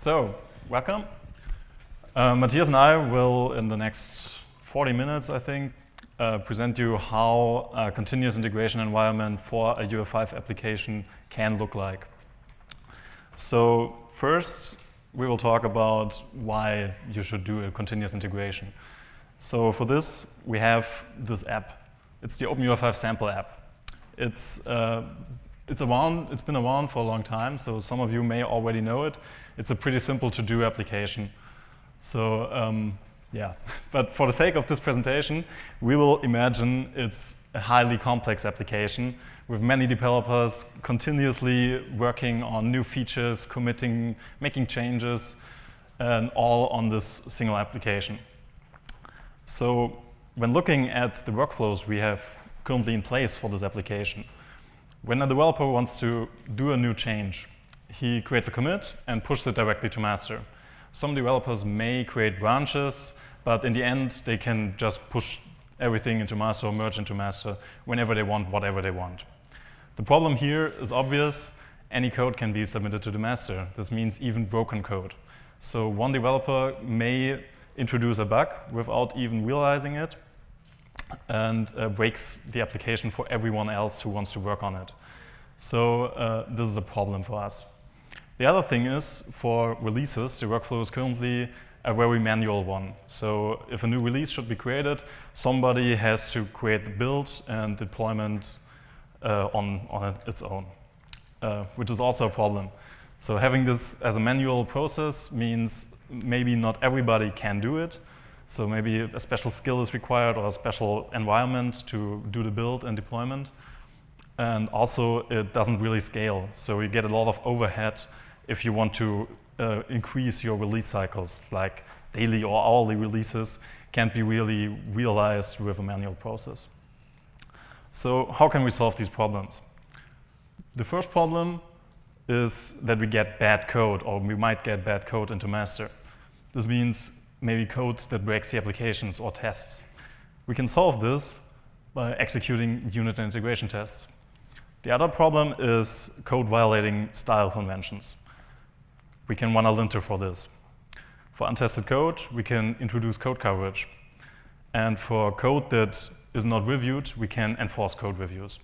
So, welcome. Matthias and I will, in the next 40 minutes, I think, present you how a continuous integration environment for a UI5 application can look like. So, first, we will talk about why you should do a continuous integration. So, for this, we have this app. It's the Open UI5 sample app. It's been around for a long time, so some of you may already know it. It's a pretty simple to-do application. So yeah, but for the sake of this presentation, we will imagine it's a highly complex application with many developers continuously working on new features, committing, making changes, and all on this single application. So when looking at the workflows we have currently in place for this application, when a developer wants to do a new change, he creates a commit and pushes it directly to master. Some developers may create branches, but in the end, they can just push everything into master or merge into master whenever they want, whatever they want. The problem here is obvious. Any code can be submitted to the master. This means even broken code. So one developer may introduce a bug without even realizing it and breaks the application for everyone else who wants to work on it. So this is a problem for us. The other thing is, for releases, the workflow is currently a very manual one. So if a new release should be created, somebody has to create the build and deployment on its own, which is also a problem. So having this as a manual process means maybe not everybody can do it. So maybe a special skill is required or a special environment to do the build and deployment. And also, it doesn't really scale. So you get a lot of overhead if you want to increase your release cycles, like daily or hourly releases can't be really realized with a manual process. So how can we solve these problems? The first problem is that we get bad code, or we might get bad code into master. This means maybe code that breaks the applications or tests. We can solve this by executing unit and integration tests. The other problem is code violating style conventions. We can run a linter for this. For untested code, we can introduce code coverage. And for code that is not reviewed, we can enforce code reviews.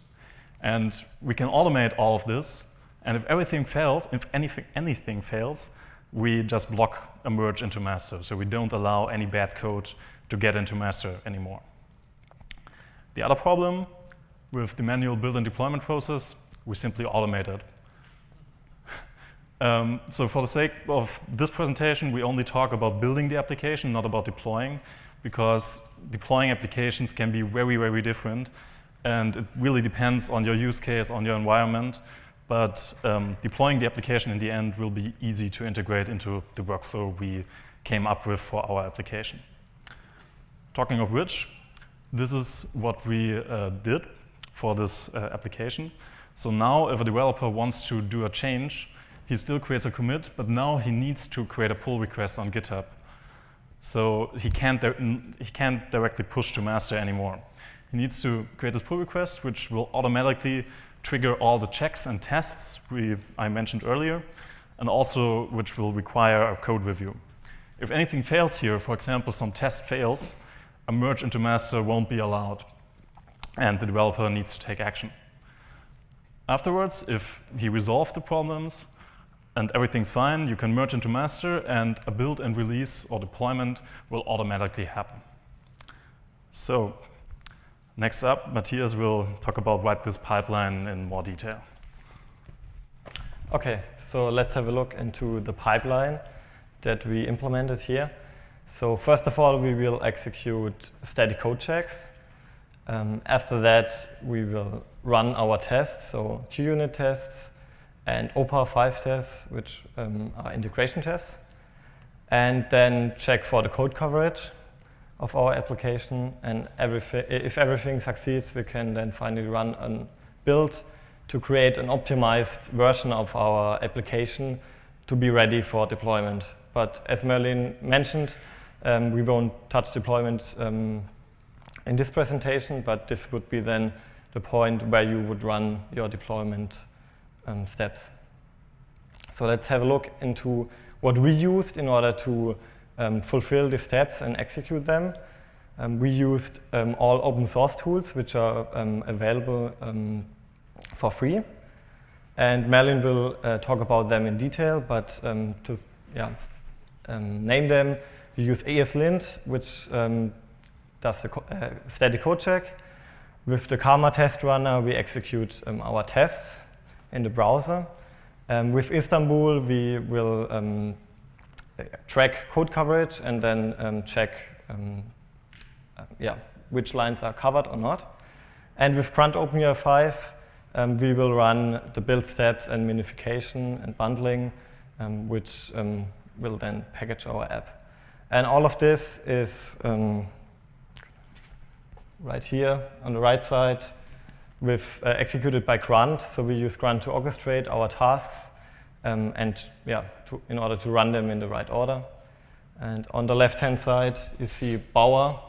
And we can automate all of this. And if everything fails, if anything fails, we just block a merge into master. So we don't allow any bad code to get into master anymore. The other problem with the manual build and deployment process, we simply automate it. So for the sake of this presentation, we only talk about building the application, not about deploying, because deploying applications can be very, very different. And it really depends on your use case, on your environment. But deploying the application in the end will be easy to integrate into the workflow we came up with for our application. Talking of which, this is what we did for this application. So now if a developer wants to do a change, he still creates a commit, but now he needs to create a pull request on GitHub. So he can't directly push to master anymore. He needs to create this pull request, which will automatically trigger all the checks and tests I mentioned earlier, and also which will require a code review. If anything fails here, for example, some test fails, a merge into master won't be allowed, and the developer needs to take action. Afterwards, if he resolved the problems and everything's fine, you can merge into master, and a build and release or deployment will automatically happen. So next up, Matthias will talk about write this pipeline in more detail. OK, so let's have a look into the pipeline that we implemented here. So first of all, we will execute static code checks. After that, we will run our tests, so QUnit tests and OPA5 tests, which are integration tests. And then check for the code coverage of our application. And if everything succeeds, we can then finally run a build to create an optimized version of our application to be ready for deployment. But as Merlin mentioned, we won't touch deployment in this presentation, but this would be then the point where you would run your deployment steps. So let's have a look into what we used in order to fulfill the steps and execute them. We used all open source tools, which are available for free. And Merlin will talk about them in detail, but to name them, we use ESLint, which does the static code check. With the Karma test runner, we execute our tests in the browser. With Istanbul, we will track code coverage and then check which lines are covered or not. And with Grunt OpenUI5, we will run the build steps and minification and bundling, which will then package our app. And all of this is right here on the right side executed by Grunt. So we use Grunt to orchestrate our tasks in order to run them in the right order. And on the left-hand side, you see Bower,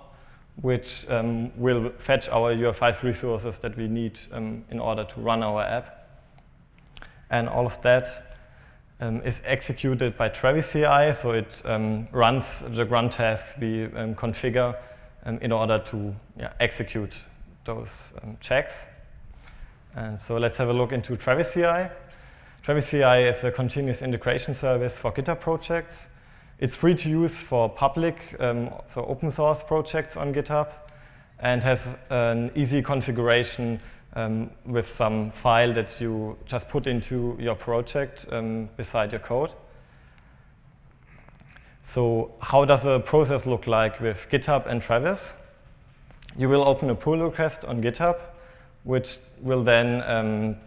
which will fetch our UI5 resources that we need in order to run our app. And all of that is executed by Travis CI, so it runs the Grunt tasks we configure in order to execute those checks. And so let's have a look into Travis CI. Travis CI is a continuous integration service for GitHub projects. It's free to use for public, so open source projects on GitHub, and has an easy configuration with some file that you just put into your project beside your code. So how does the process look like with GitHub and Travis? You will open a pull request on GitHub, which will then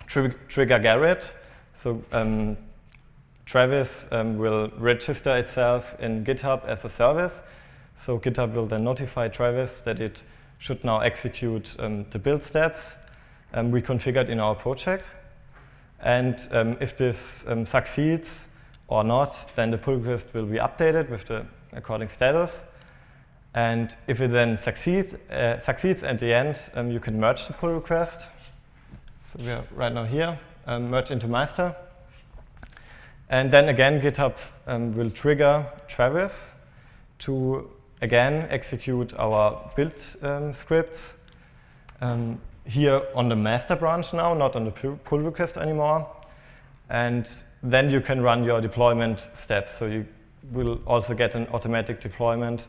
trigger Gerrit. So Travis will register itself in GitHub as a service. So GitHub will then notify Travis that it should now execute the build steps we configured in our project. And if this succeeds or not, then the pull request will be updated with the according status. And if it then succeeds at the end, you can merge the pull request. So we are right now here, merge into master. And then again, GitHub will trigger Travis to again execute our build scripts here on the master branch now, not on the pull request anymore. And then you can run your deployment steps. So you will also get an automatic deployment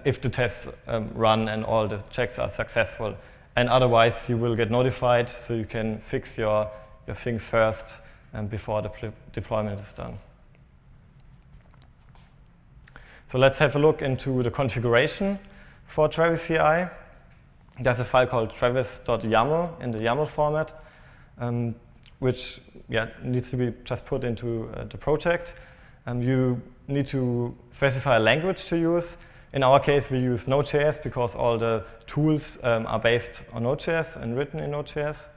if the tests run and all the checks are successful. And otherwise, you will get notified, so you can fix your things first before the deployment is done. So let's have a look into the configuration for Travis CI. There's a file called travis.yaml in the YAML format, which needs to be just put into the project. You need to specify a language to use. In our case, we use Node.js because all the tools are based on Node.js and written in Node.js.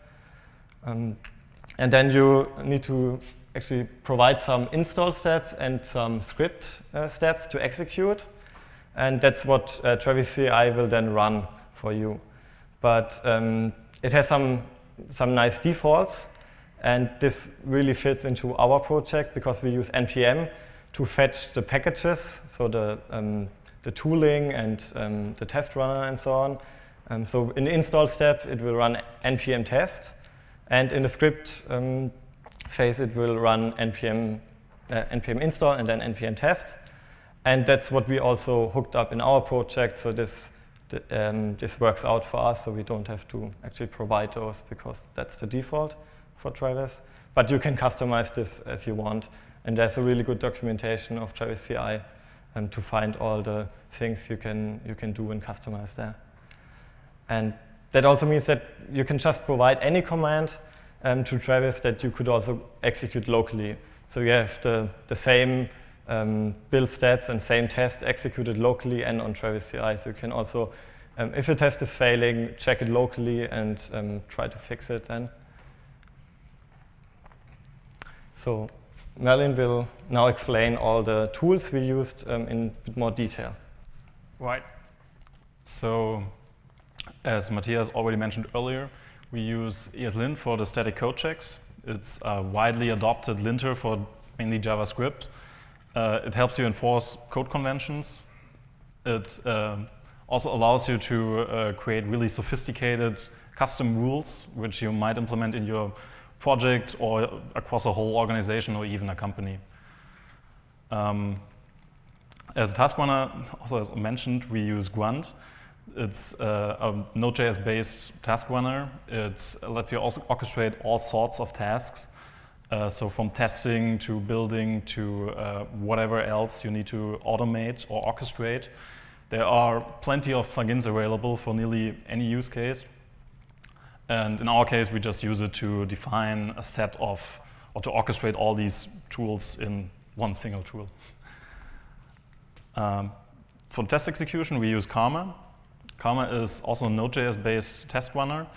And then you need to actually provide some install steps and some script steps to execute. And that's what Travis CI will then run for you. But it has some nice defaults. And this really fits into our project because we use npm to fetch the packages, so the tooling and the test runner and so on. So in the install step, it will run npm test. And in the script phase, it will run npm install and then npm test. And that's what we also hooked up in our project. So this works out for us, so we don't have to actually provide those because that's the default for Travis. But you can customize this as you want. And there's a really good documentation of Travis CI to find all the things you can do and customize there. And that also means that you can just provide any command to Travis that you could also execute locally. So you have the same build steps and same test executed locally and on Travis CI. So you can also, if a test is failing, check it locally and try to fix it then. So Merlin will now explain all the tools we used in a bit more detail. Right. So as Matthias already mentioned earlier, we use ESLint for the static code checks. It's a widely adopted linter for mainly JavaScript. It helps you enforce code conventions. It also allows you to create really sophisticated custom rules, which you might implement in your project or across a whole organization or even a company. As a task runner, also as mentioned, we use Grunt. It's a Node.js-based task runner. It lets you also orchestrate all sorts of tasks. So from testing to building to whatever else you need to automate or orchestrate. There are plenty of plugins available for nearly any use case. And in our case, we just use it to define a set of, or to orchestrate all these tools in one single tool. For test execution, we use Karma. Karma is also a Node.js-based test runner.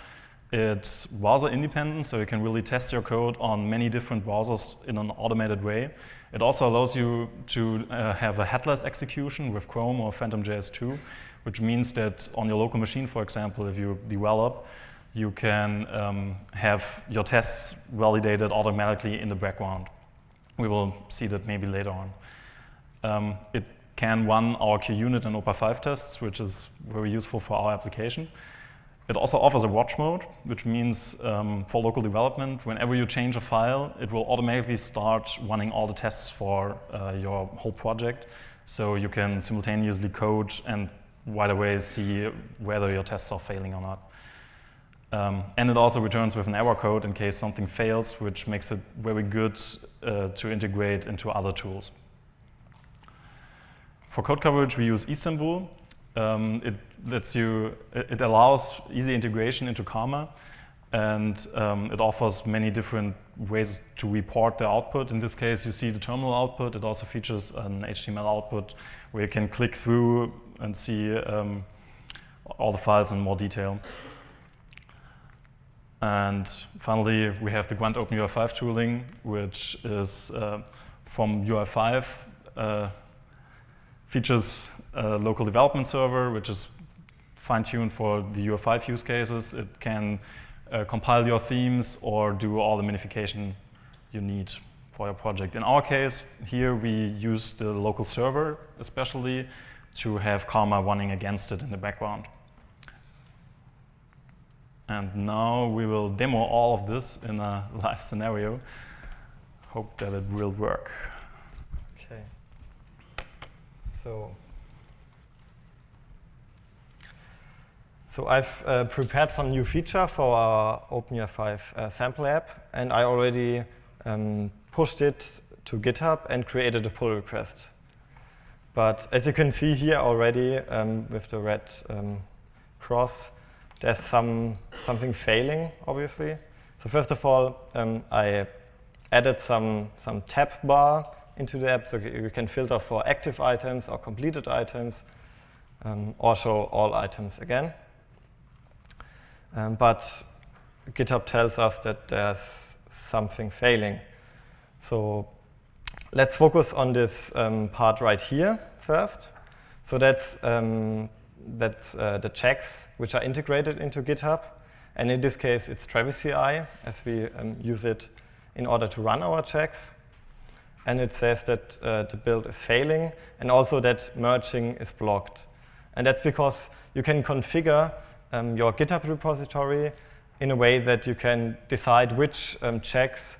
It's browser independent, so you can really test your code on many different browsers in an automated way. It also allows you to have a headless execution with Chrome or PhantomJS 2, which means that on your local machine, for example, if you develop, you can have your tests validated automatically in the background. We will see that maybe later on. It can run our QUnit and OPA5 tests, which is very useful for our application. It also offers a watch mode, which means for local development, whenever you change a file, it will automatically start running all the tests for your whole project. So you can simultaneously code and right away see whether your tests are failing or not. And it also returns with an error code in case something fails, which makes it very good to integrate into other tools. For code coverage, we use Istanbul. It allows easy integration into Karma, and it offers many different ways to report the output. In this case, you see the terminal output. It also features an HTML output where you can click through and see all the files in more detail. And finally, we have the Grunt Open UI5 tooling, which is from UI5. Features a local development server, which is fine-tuned for the UI5 use cases. It can compile your themes or do all the minification you need for your project. In our case, here we use the local server, especially to have Karma running against it in the background. And now we will demo all of this in a live scenario. Hope that it will work. Okay. So I've prepared some new feature for our OpenUI5 sample app, and I already pushed it to GitHub and created a pull request. But as you can see here already, with the red cross, there's something failing, obviously. So first of all, I added some tab bar into the app, so you can filter for active items or completed items, or show all items again. But GitHub tells us that there's something failing. So let's focus on this part right here first. So that's the checks which are integrated into GitHub. And in this case, it's Travis CI, as we use it in order to run our checks. And it says that the build is failing, and also that merging is blocked. And that's because you can configure your GitHub repository in a way that you can decide which checks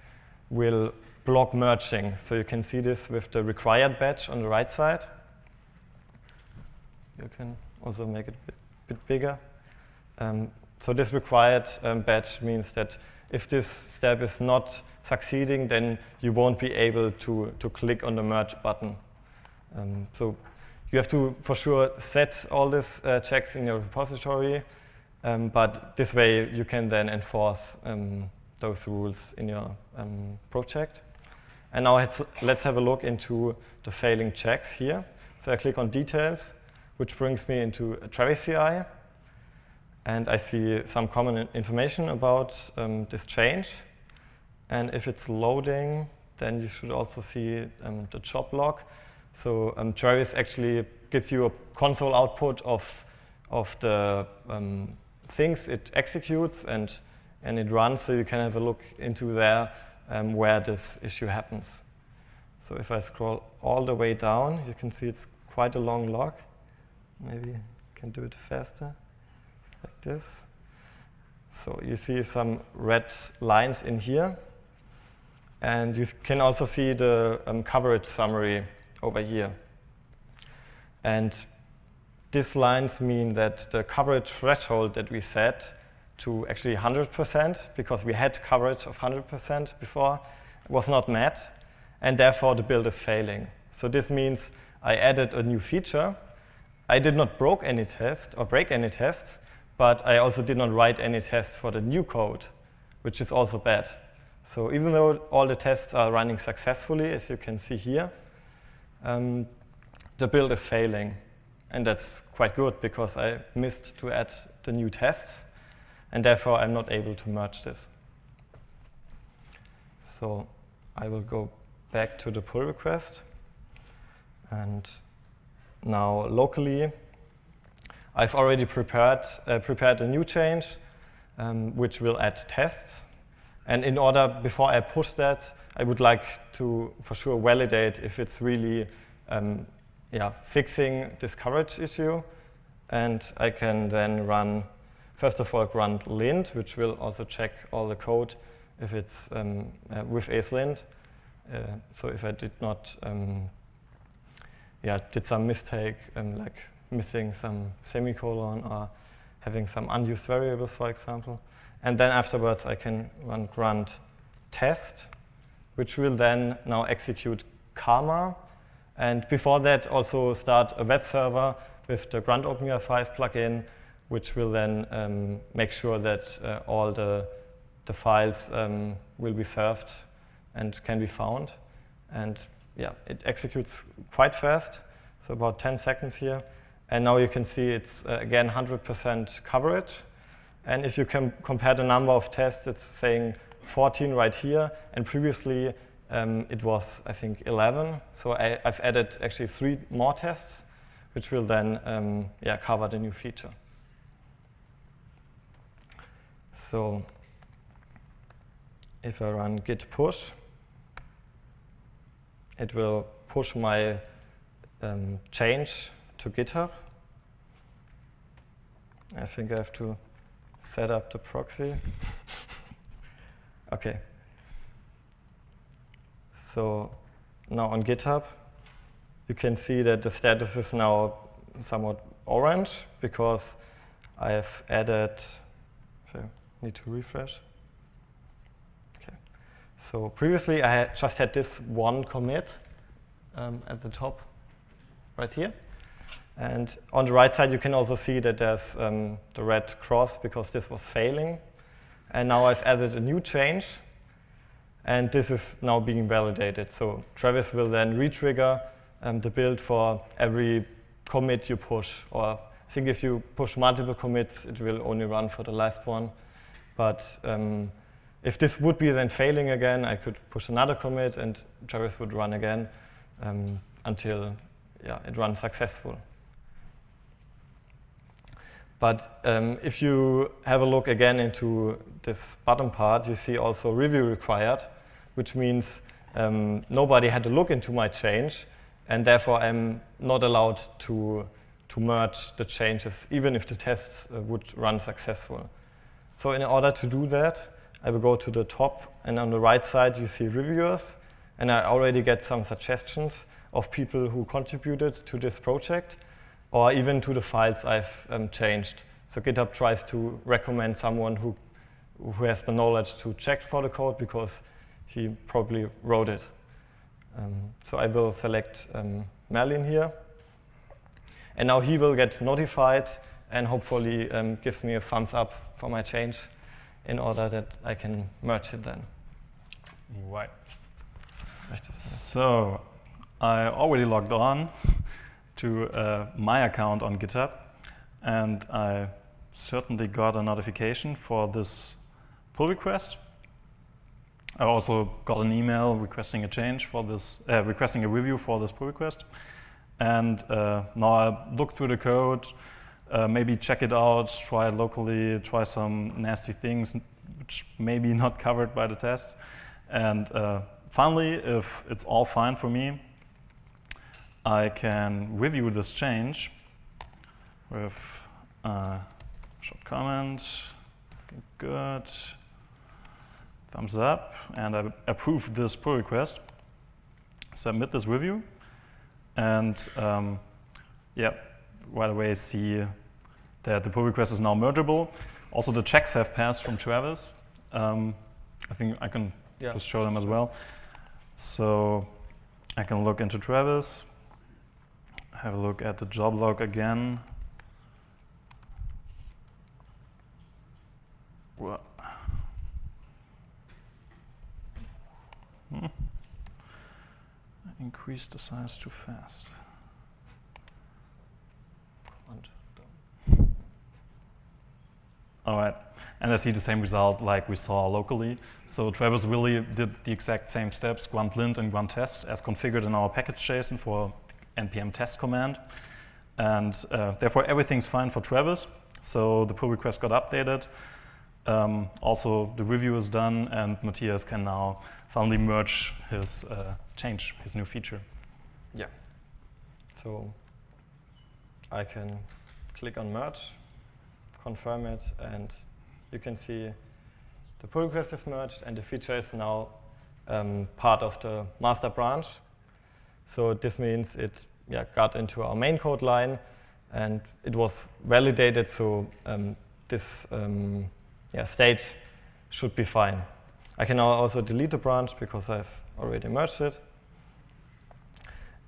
will block merging. So you can see this with the required badge on the right side. You can also make it a bit bigger. So this required badge means that if this step is not succeeding, then you won't be able to click on the merge button. So you have to, for sure, set all these checks in your repository, but this way you can then enforce those rules in your project. And now let's have a look into the failing checks here. So I click on Details, which brings me into Travis CI. And I see some common information about this change. And if it's loading, then you should also see the job log. So Travis actually gives you a console output of the things it executes and it runs, so you can have a look into there where this issue happens. So if I scroll all the way down, you can see it's quite a long log. Maybe I can do it faster, like this. So you see some red lines in here. And you can also see the coverage summary over here. And these lines mean that the coverage threshold that we set to actually 100%, because we had coverage of 100% before, was not met, and therefore the build is failing. So this means I added a new feature. I did not break any tests, but I also did not write any tests for the new code, which is also bad. So even though all the tests are running successfully, as you can see here, the build is failing. And that's quite good, because I missed to add the new tests, and therefore I'm not able to merge this. So I will go back to the pull request. And now locally, I've already prepared a new change, which will add tests. And in order, before I push that, I would like to, for sure, validate if it's really fixing this coverage issue. And I can then run, first of all, run lint, which will also check all the code if it's with acelint. So if I did not, did some mistake, like missing some semicolon or having some unused variables, for example. And then afterwards, I can run grunt test, which will then now execute Karma. And before that, also start a web server with the grunt OpenUI5 plugin, which will then make sure that all the files will be served and can be found. And yeah, it executes quite fast, so about 10 seconds here. And now you can see it's, again, 100% coverage. And if you can compare the number of tests, it's saying 14 right here. And previously, it was, I think, 11. So I've added actually 3 more tests, which will then cover the new feature. So if I run git push, it will push my change to GitHub. I think I have to set up the proxy. OK. So now on GitHub, you can see that the status is now somewhat orange, because I have added, I need to refresh. OK. So previously, I had just had this one commit at the top right here. And on the right side, you can also see that there's the red cross, because this was failing. And now I've added a new change. And this is now being validated. So Travis will then retrigger the build for every commit you push. Or I think if you push multiple commits, it will only run for the last one. But if this would be then failing again, I could push another commit, and Travis would run again until it runs successful. But if you have a look again into this bottom part, you see also review required, which means nobody had a look into my change, and therefore I'm not allowed to merge the changes, even if the tests would run successful. So in order to do that, I will go to the top, and on the right side you see reviewers, and I already get some suggestions of people who contributed to this project, or even to the files I've changed. So GitHub tries to recommend someone who has the knowledge to check for the code, because he probably wrote it. So I will select Merlin here. And now he will get notified and hopefully gives me a thumbs up for my change in order that I can merge it then. Right. So I already logged on to my account on GitHub, and I certainly got a notification for this pull request. I also got an email requesting a change for this, requesting a review for this pull request. And now I look through the code, maybe check it out, try it locally, try some nasty things which may be not covered by the test, and finally, if it's all fine for me, I can review this change with a short comment. Looking good. Thumbs up, and I approve this pull request. Submit this review, and yeah, right away see that the pull request is now mergeable. Also, the checks have passed from Travis. I think I can just show them as well. So I can look into Travis, have a look at the job log again. What? I increased the size too fast. All right, and I see the same result like we saw locally. So Travis really did the exact same steps, grunt lint and grunt test, as configured in our package.json for npm test command. And therefore, everything's fine for Travis. So the pull request got updated. Also, the review is done, and Matthias can now finally merge his change, his new feature. Yeah. So I can click on merge, confirm it, and you can see the pull request is merged, and the feature is now part of the master branch. So this means it got into our main code line, and it was validated, so this state should be fine. I can now also delete the branch because I've already merged it.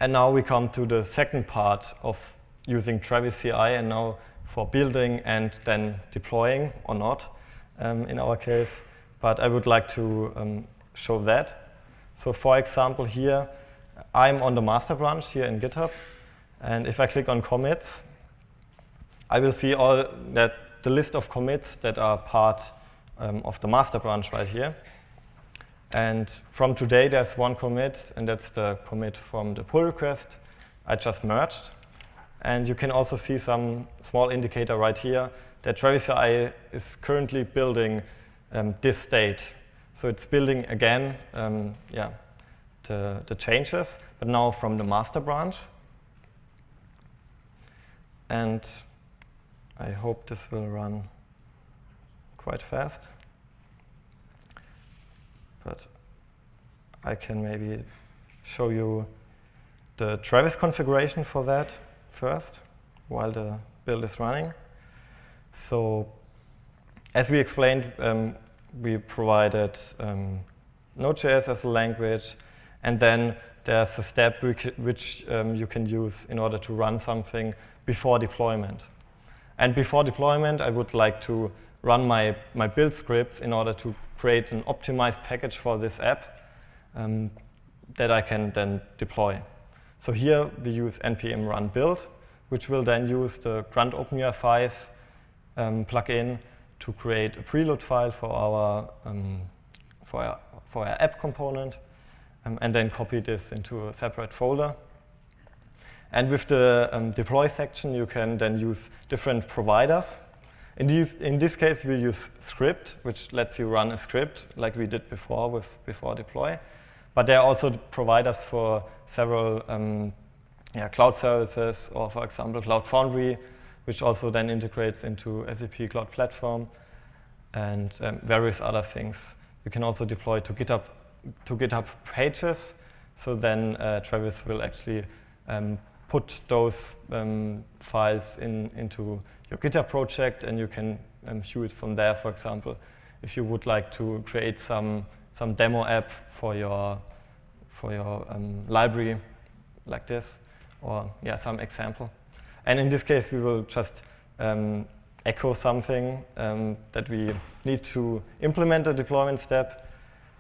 And now we come to the second part of using Travis CI, and now for building and then deploying, or not, in our case. But I would like to show that. So for example, here, I'm on the master branch here in GitHub. And if I click on commits, I will see the list of commits that are part of the master branch right here. And from today, there's one commit, and that's the commit from the pull request I just merged. And you can also see some small indicator right here that Travis CI is currently building this state. So it's building again the changes, but now from the master branch. And I hope this will run quite fast. But I can maybe show you the Travis configuration for that first, while the build is running. So as we explained, we provided Node.js as a language, and then there's a step which you can use in order to run something before deployment. And before deployment, I would like to run my build scripts in order to create an optimized package for this app that I can then deploy. So here we use npm run build, which will then use the grunt OpenUI5 plugin to create a preload file for our app component, and then copy this into a separate folder. And with the deploy section, you can then use different providers. In this case, we use script, which lets you run a script like we did before with before deploy. But there are also providers for several cloud services, or for example, Cloud Foundry, which also then integrates into SAP Cloud Platform, and various other things. You can also deploy to GitHub pages. So then Travis will actually put those files into your GitHub project, and you can view it from there. For example, if you would like to create some demo app for your library like this, or some example. And in this case, we will just echo something that we need to implement a deployment step,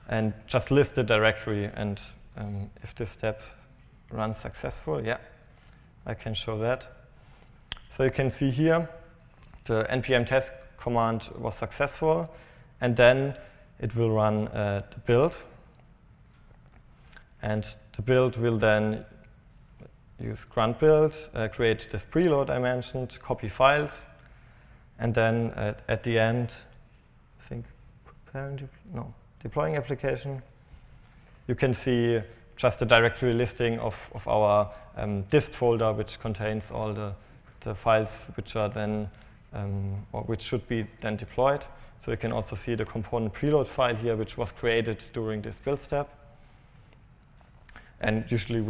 and just list the directory. And if this step runs successful, I can show that. So you can see here, the npm test command was successful, and then it will run the build. And the build will then use grunt build, create this preload I mentioned, copy files, and then at the end, I think deploying application, you can see just a directory listing of our dist folder, which contains all the files which are then, or which should be then deployed. So you can also see the component preload file here, which was created during this build step. And usually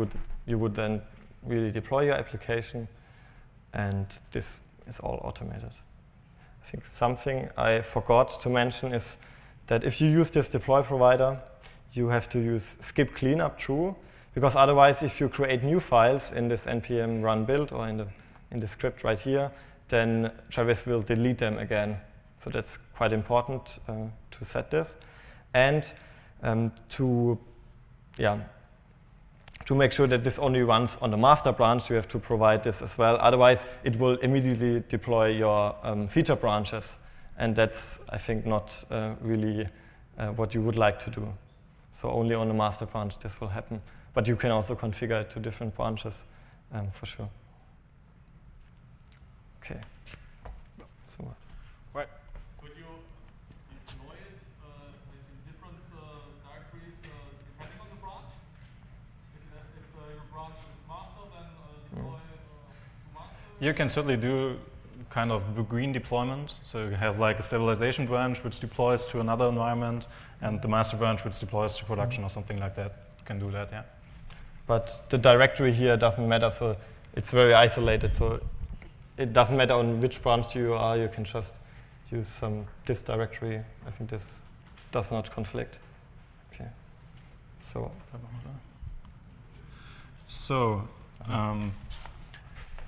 you would then really deploy your application, and this is all automated. I think something I forgot to mention is that if you use this deploy provider, you have to use skip cleanup true, because otherwise, if you create new files in this npm run build or in the script right here, then Travis will delete them again. So that's quite important to set this. And to make sure that this only runs on the master branch, you have to provide this as well. Otherwise, it will immediately deploy your feature branches. And that's, I think, not really what you would like to do. So only on the master branch this will happen. But you can also configure it to different branches, for sure. OK. So, right. Could you deploy it in different directories depending on the branch? If your branch is master, then deploy to master? You can certainly do kind of green deployment. So you have like a stabilization branch which deploys to another environment, and the master branch which deploys to production or something like that. You can do that, yeah. But the directory here doesn't matter, so it's very isolated. So it doesn't matter on which branch you are. You can just use this directory. I think this does not conflict. Okay. So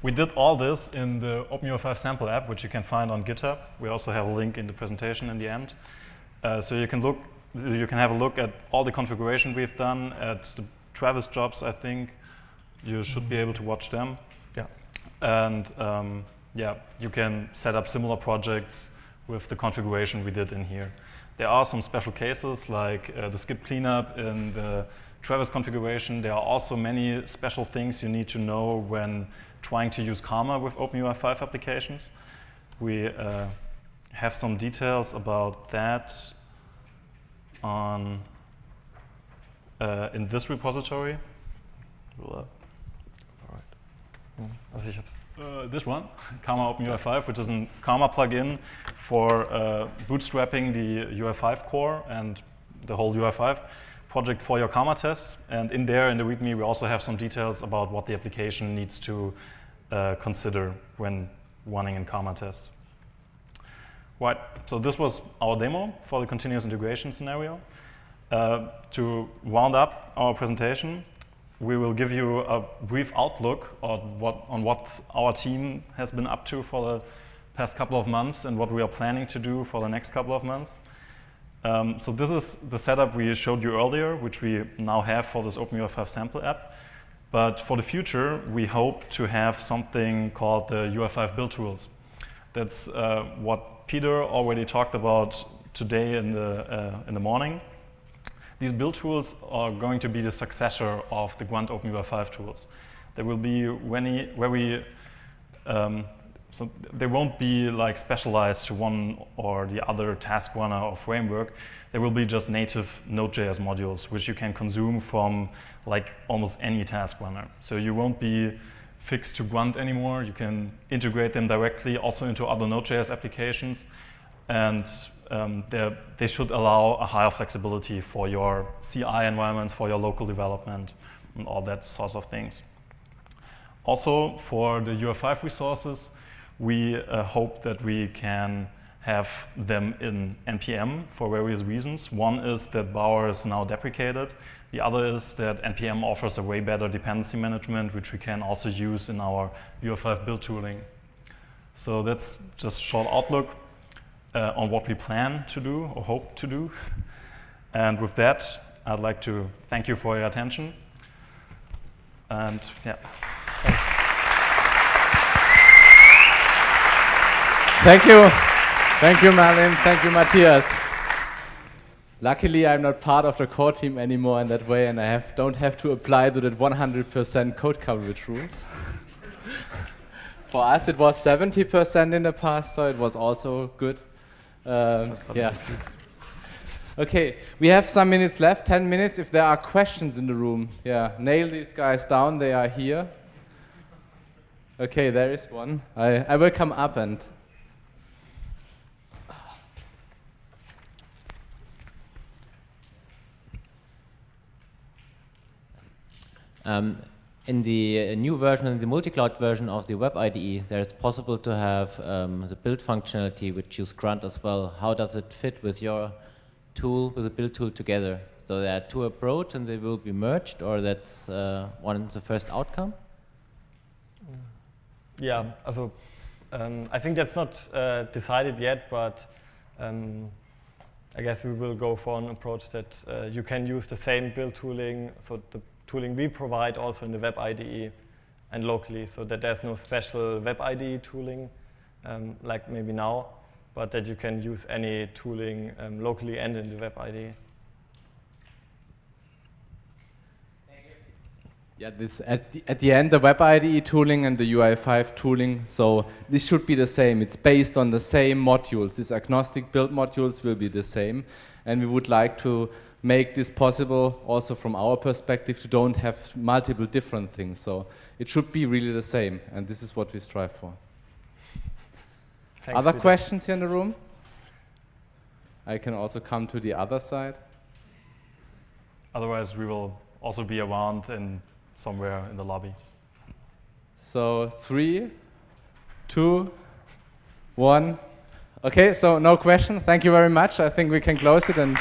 we did all this in the Open UI5 sample app, which you can find on GitHub. We also have a link in the presentation in the end. So you can have a look at all the configuration we've done at the Travis jobs. I think you should be able to watch them. Yeah. And yeah, you can set up similar projects with the configuration we did in here. There are some special cases like the skip cleanup in the Travis configuration. There are also many special things you need to know when trying to use Karma with Open UI5 applications. We have some details about that on in this repository. This one, Karma Open UI5, which is a Karma plugin for bootstrapping the UI5 core and the whole UI5 project for your Karma tests. And in there, in the README, we also have some details about what the application needs to consider when running in Karma tests. Right, so this was our demo for the continuous integration scenario. To round up our presentation, we will give you a brief outlook on what our team has been up to for the past couple of months and what we are planning to do for the next couple of months. So this is the setup we showed you earlier, which we now have for this Open UI5 sample app. But for the future, we hope to have something called the UI5 build tools. That's what Peter already talked about today in the morning. These build tools are going to be the successor of the Grunt Open UI5 tools. There will be so they won't be like specialized to one or the other task runner or framework. They will be just native Node.js modules, which you can consume from like almost any task runner. So you won't be fixed to Grunt anymore. You can integrate them directly also into other Node.js applications. And they should allow a higher flexibility for your CI environments, for your local development, and all that sorts of things. Also, for the UI5 resources, we hope that we can have them in NPM for various reasons. One is that Bower is now deprecated. The other is that NPM offers a way better dependency management, which we can also use in our UI5 build tooling. So that's just a short outlook on what we plan to do or hope to do. And with that, I'd like to thank you for your attention. And yeah, thanks. Thank you. Thank you, Merlin. Thank you, Matthias. Luckily, I'm not part of the core team anymore in that way, and I don't have to apply to that 100% code coverage rules. For us, it was 70% in the past, so it was also good. Yeah. Okay, we have some minutes left, 10 minutes. If there are questions in the room, yeah, nail these guys down, they are here. Okay, there is one. I will come up and... In the new version, in the multi-cloud version of the Web IDE, there it's possible to have the build functionality which use grunt as well. How does it fit with your tool, with the build tool together? So there are two approaches and they will be merged, or that's the first outcome? Yeah, also, I think that's not decided yet, but I guess we will go for an approach that you can use the same build tooling, so the tooling we provide also in the Web IDE and locally, so that there's no special Web IDE tooling like maybe now, but that you can use any tooling locally and in the Web IDE. Yeah, this at the end, the Web IDE tooling and the UI5 tooling, so this should be the same. It's based on the same modules. These agnostic build modules will be the same, and we would like to make this possible also from our perspective to don't have multiple different things. So it should be really the same, and this is what we strive for. Thanks, Other Peter. questions here in the room? I can also come to the other side. Otherwise, we will also be around in somewhere in the lobby. So 3, 2, 1. Okay, so no question. Thank you very much. I think we can close it and